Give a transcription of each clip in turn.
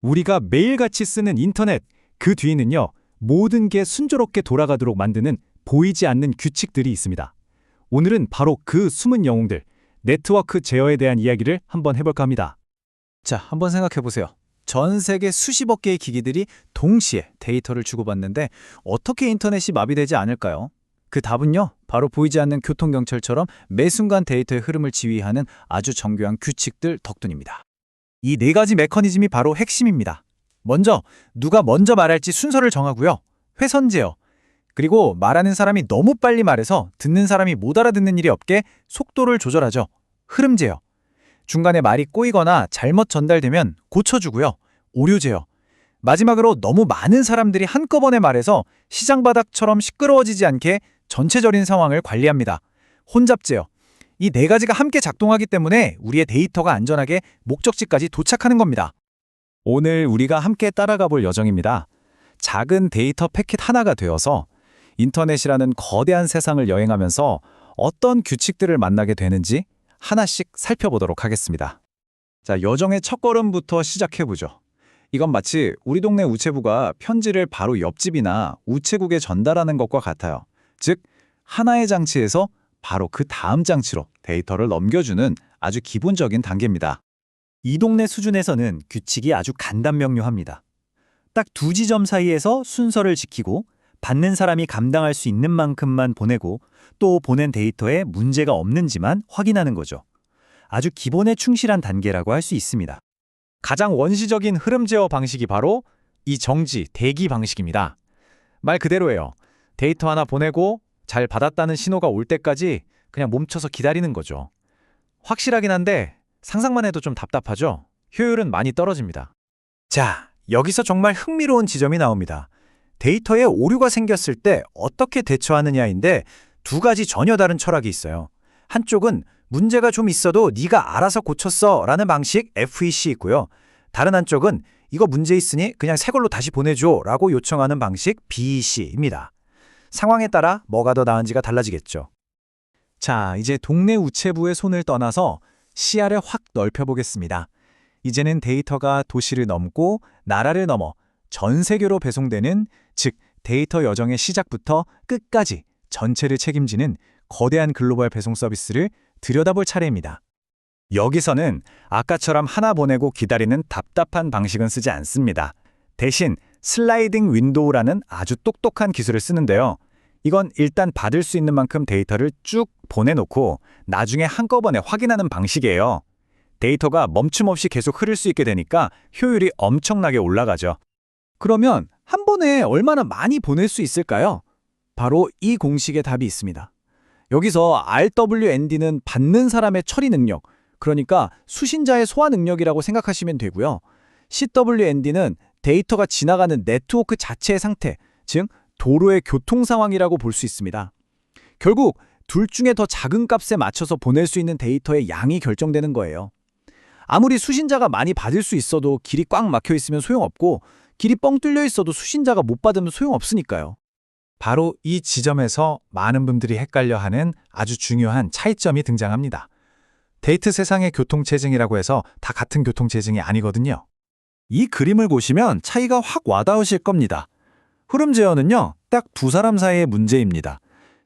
우리가 매일같이 쓰는 인터넷, 그 뒤에는요, 모든 게 순조롭게 돌아가도록 만드는 보이지 않는 규칙들이 있습니다. 오늘은 바로 그 숨은 영웅들, 네트워크 제어에 대한 이야기를 한번 해볼까 합니다. 자, 한번 생각해 보세요. 전 세계 수십억 개의 기기들이 동시에 데이터를 주고받는데 어떻게 인터넷이 마비되지 않을까요? 그 답은요, 바로 보이지 않는 교통경찰처럼 매 순간 데이터의 흐름을 지휘하는 아주 정교한 규칙들 덕분입니다. 이 네 가지 메커니즘이 바로 핵심입니다. 먼저, 누가 먼저 말할지 순서를 정하고요. 회선 제어. 그리고 말하는 사람이 너무 빨리 말해서 듣는 사람이 못 알아듣는 일이 없게 속도를 조절하죠. 흐름 제어. 중간에 말이 꼬이거나 잘못 전달되면 고쳐주고요. 오류 제어. 마지막으로 너무 많은 사람들이 한꺼번에 말해서 시장 바닥처럼 시끄러워지지 않게 전체적인 상황을 관리합니다. 혼잡 제어. 이 네 가지가 함께 작동하기 때문에 우리의 데이터가 안전하게 목적지까지 도착하는 겁니다. 오늘 우리가 함께 따라가 볼 여정입니다. 작은 데이터 패킷 하나가 되어서 인터넷이라는 거대한 세상을 여행하면서 어떤 규칙들을 만나게 되는지 하나씩 살펴보도록 하겠습니다. 자, 여정의 첫걸음부터 시작해보죠. 이건 마치 우리 동네 우체부가 편지를 바로 옆집이나 우체국에 전달하는 것과 같아요. 즉, 하나의 장치에서 바로 그 다음 장치로 데이터를 넘겨주는 아주 기본적인 단계입니다. 이 동네 수준에서는 규칙이 아주 간단명료합니다. 딱 두 지점 사이에서 순서를 지키고 받는 사람이 감당할 수 있는 만큼만 보내고 또 보낸 데이터에 문제가 없는지만 확인하는 거죠. 아주 기본에 충실한 단계라고 할 수 있습니다. 가장 원시적인 흐름 제어 방식이 바로 이 정지, 대기 방식입니다. 말 그대로예요. 데이터 하나 보내고 잘 받았다는 신호가 올 때까지 그냥 멈춰서 기다리는 거죠. 확실하긴 한데 상상만 해도 좀 답답하죠? 효율은 많이 떨어집니다. 자, 여기서 정말 흥미로운 지점이 나옵니다. 데이터에 오류가 생겼을 때 어떻게 대처하느냐인데 두 가지 전혀 다른 철학이 있어요. 한쪽은 문제가 좀 있어도 네가 알아서 고쳤어 라는 방식 FEC 있고요. 다른 한쪽은 이거 문제 있으니 그냥 새 걸로 다시 보내줘 라고 요청하는 방식 BEC입니다. 상황에 따라 뭐가 더 나은지가 달라지겠죠. 자, 이제 동네 우체부의 손을 떠나서 시야를 확 넓혀보겠습니다. 이제는 데이터가 도시를 넘고 나라를 넘어 전 세계로 배송되는, 즉 데이터 여정의 시작부터 끝까지 전체를 책임지는 거대한 글로벌 배송 서비스를 들여다볼 차례입니다. 여기서는 아까처럼 하나 보내고 기다리는 답답한 방식은 쓰지 않습니다. 대신 슬라이딩 윈도우라는 아주 똑똑한 기술을 쓰는데요. 이건 일단 받을 수 있는 만큼 데이터를 쭉 보내놓고 나중에 한꺼번에 확인하는 방식이에요. 데이터가 멈춤없이 계속 흐를 수 있게 되니까 효율이 엄청나게 올라가죠. 그러면 한 번에 얼마나 많이 보낼 수 있을까요? 바로 이 공식의 답이 있습니다. 여기서 RWND는 받는 사람의 처리 능력, 그러니까 수신자의 소화 능력이라고 생각하시면 되고요. CWND는 데이터가 지나가는 네트워크 자체의 상태, 즉 도로의 교통 상황이라고 볼 수 있습니다. 결국 둘 중에 더 작은 값에 맞춰서 보낼 수 있는 데이터의 양이 결정되는 거예요. 아무리 수신자가 많이 받을 수 있어도 길이 꽉 막혀 있으면 소용없고 길이 뻥 뚫려 있어도 수신자가 못 받으면 소용없으니까요. 바로 이 지점에서 많은 분들이 헷갈려하는 아주 중요한 차이점이 등장합니다. 데이트 세상의 교통체증이라고 해서 다 같은 교통체증이 아니거든요. 이 그림을 보시면 차이가 확 와닿으실 겁니다. 흐름 제어는요, 딱 두 사람 사이의 문제입니다.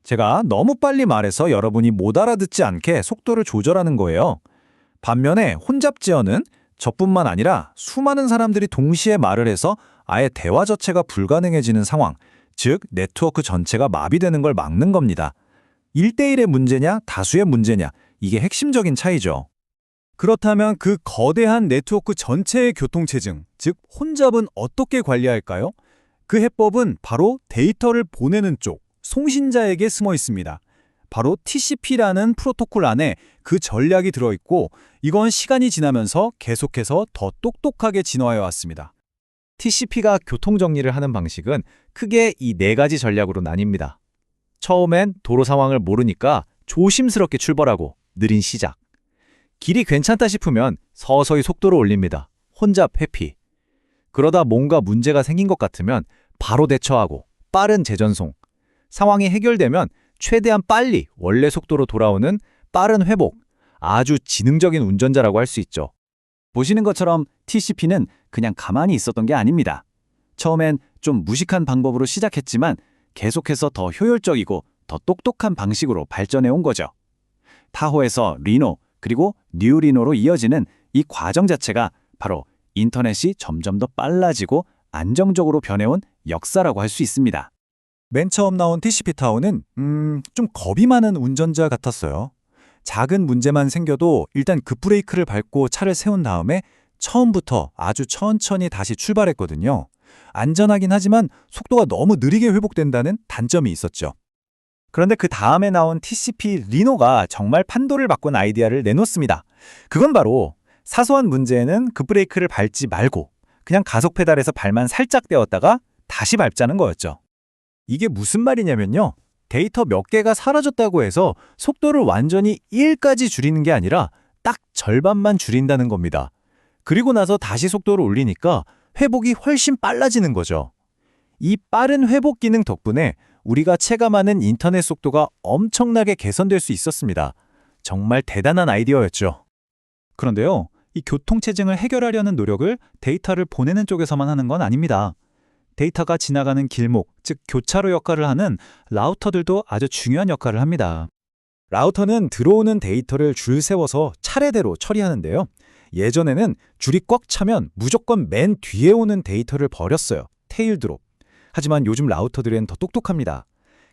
제가 너무 빨리 말해서 여러분이 못 알아듣지 않게 속도를 조절하는 거예요. 반면에 혼잡 제어는 저뿐만 아니라 수많은 사람들이 동시에 말을 해서 아예 대화 자체가 불가능해지는 상황, 즉 네트워크 전체가 마비되는 걸 막는 겁니다. 1대1의 문제냐, 다수의 문제냐, 이게 핵심적인 차이죠. 그렇다면 그 거대한 네트워크 전체의 교통체증, 즉 혼잡은 어떻게 관리할까요? 그 해법은 바로 데이터를 보내는 쪽, 송신자에게 숨어 있습니다. 바로 TCP라는 프로토콜 안에 그 전략이 들어있고 이건 시간이 지나면서 계속해서 더 똑똑하게 진화해 왔습니다. TCP가 교통정리를 하는 방식은 크게 이 네 가지 전략으로 나뉩니다. 처음엔 도로 상황을 모르니까 조심스럽게 출발하고 느린 시작. 길이 괜찮다 싶으면 서서히 속도를 올립니다. 혼잡 회피. 그러다 뭔가 문제가 생긴 것 같으면 바로 대처하고 빠른 재전송. 상황이 해결되면 최대한 빨리 원래 속도로 돌아오는 빠른 회복. 아주 지능적인 운전자라고 할 수 있죠. 보시는 것처럼 TCP는 그냥 가만히 있었던 게 아닙니다. 처음엔 좀 무식한 방법으로 시작했지만 계속해서 더 효율적이고 더 똑똑한 방식으로 발전해 온 거죠. 타호에서 리노, 그리고 뉴리노로 이어지는 이 과정 자체가 바로 인터넷이 점점 더 빨라지고 안정적으로 변해온 역사라고 할 수 있습니다. 맨 처음 나온 TCP-타워는 좀 겁이 많은 운전자 같았어요. 작은 문제만 생겨도 일단 급브레이크를 밟고 차를 세운 다음에 처음부터 아주 천천히 다시 출발했거든요. 안전하긴 하지만 속도가 너무 느리게 회복된다는 단점이 있었죠. 그런데 그 다음에 나온 TCP 리노가 정말 판도를 바꾼 아이디어를 내놓습니다. 그건 바로 사소한 문제에는 급브레이크를 밟지 말고 그냥 가속 페달에서 발만 살짝 떼었다가 다시 밟자는 거였죠. 이게 무슨 말이냐면요. 데이터 몇 개가 사라졌다고 해서 속도를 완전히 1까지 줄이는 게 아니라 딱 절반만 줄인다는 겁니다. 그리고 나서 다시 속도를 올리니까 회복이 훨씬 빨라지는 거죠. 이 빠른 회복 기능 덕분에 우리가 체감하는 인터넷 속도가 엄청나게 개선될 수 있었습니다. 정말 대단한 아이디어였죠. 그런데요, 이 교통체증을 해결하려는 노력을 데이터를 보내는 쪽에서만 하는 건 아닙니다. 데이터가 지나가는 길목, 즉 교차로 역할을 하는 라우터들도 아주 중요한 역할을 합니다. 라우터는 들어오는 데이터를 줄 세워서 차례대로 처리하는데요. 예전에는 줄이 꽉 차면 무조건 맨 뒤에 오는 데이터를 버렸어요. 테일 드롭. 하지만 요즘 라우터들은 더 똑똑합니다.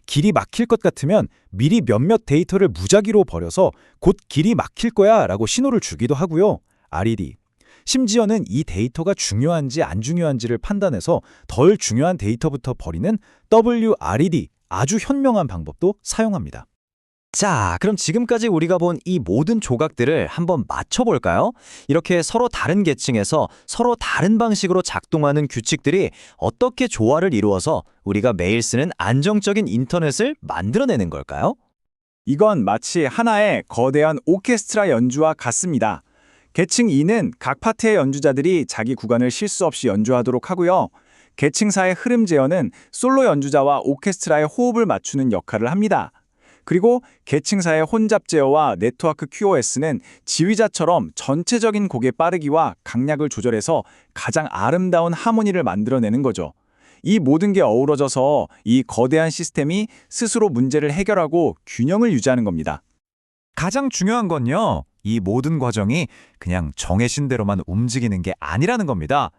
길이 막힐 것 같으면 미리 몇몇 데이터를 무작위로 버려서 곧 길이 막힐 거야 라고 신호를 주기도 하고요. RED. 심지어는 이 데이터가 중요한지 안 중요한지를 판단해서 덜 중요한 데이터부터 버리는 WRED, 아주 현명한 방법도 사용합니다. 자, 그럼 지금까지 우리가 본 이 모든 조각들을 한번 맞춰볼까요? 이렇게 서로 다른 계층에서 서로 다른 방식으로 작동하는 규칙들이 어떻게 조화를 이루어서 우리가 매일 쓰는 안정적인 인터넷을 만들어내는 걸까요? 이건 마치 하나의 거대한 오케스트라 연주와 같습니다. 계층 2는 각 파트의 연주자들이 자기 구간을 실수 없이 연주하도록 하고요. 계층 4의 흐름 제어는 솔로 연주자와 오케스트라의 호흡을 맞추는 역할을 합니다. 그리고 계층 4의 혼잡 제어와 네트워크 QoS는 지휘자처럼 전체적인 곡의 빠르기와 강약을 조절해서 가장 아름다운 하모니를 만들어내는 거죠. 이 모든 게 어우러져서 이 거대한 시스템이 스스로 문제를 해결하고 균형을 유지하는 겁니다. 가장 중요한 건요, 이 모든 과정이 그냥 정해진 대로만 움직이는 게 아니라는 겁니다.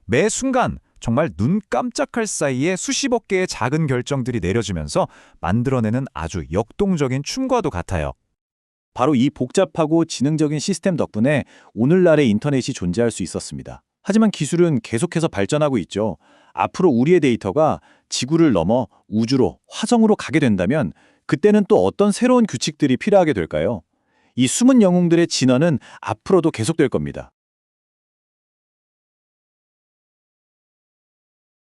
매 순간 정말 눈 깜짝할 사이에 수십억 개의 작은 결정들이 내려지면서 만들어내는 아주 역동적인 춤과도 같아요. 바로 이 복잡하고 지능적인 시스템 덕분에 오늘날의 인터넷이 존재할 수 있었습니다. 하지만 기술은 계속해서 발전하고 있죠. 앞으로 우리의 데이터가 지구를 넘어 우주로, 화성으로 가게 된다면 그때는 또 어떤 새로운 규칙들이 필요하게 될까요? 이 숨은 영웅들의 진화는 앞으로도 계속될 겁니다.